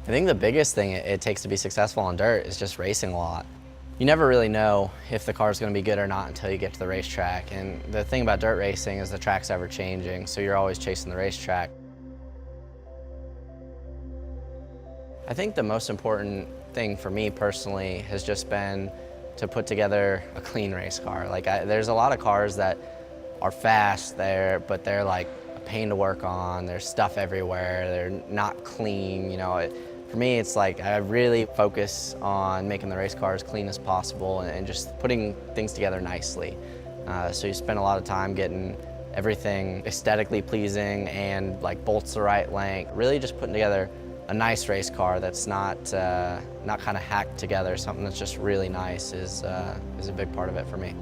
I think the biggest thing it takes to be successful on dirt is just racing a lot. You never really know if the car is going to be good or not until you get to the racetrack. And the thing about dirt racing is the track's ever changing, so you're always chasing the racetrack. I think the most important thing for me personally has just been to put together a clean race car. There's a lot of cars that are fast there, but they're like a pain to work on. There's stuff everywhere. They're not clean. For me, it's like I really focus on making the race car as clean as possible and just putting things together nicely. So you spend a lot of time getting everything aesthetically pleasing and like bolts the right length. Really just putting together a nice race car that's not kind of hacked together. Something that's just really nice is a big part of it for me.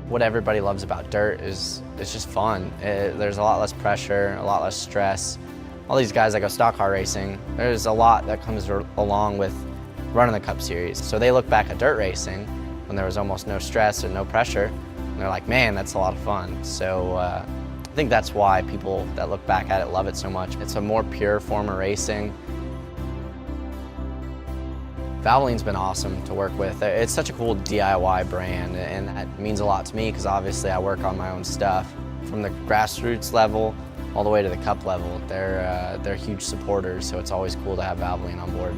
What everybody loves about dirt is it's just fun. There's a lot less pressure, a lot less stress. All these guys that go stock car racing, there's a lot that comes along with running the Cup Series. So they look back at dirt racing when there was almost no stress and no pressure, and they're like, man, that's a lot of fun. So I think that's why people that look back at it love it so much. It's a more pure form of racing. Valvoline's been awesome to work with. It's such a cool DIY brand, and that means a lot to me because obviously I work on my own stuff. From the grassroots level all the way to the Cup level, they're huge supporters, so it's always cool to have Valvoline on board.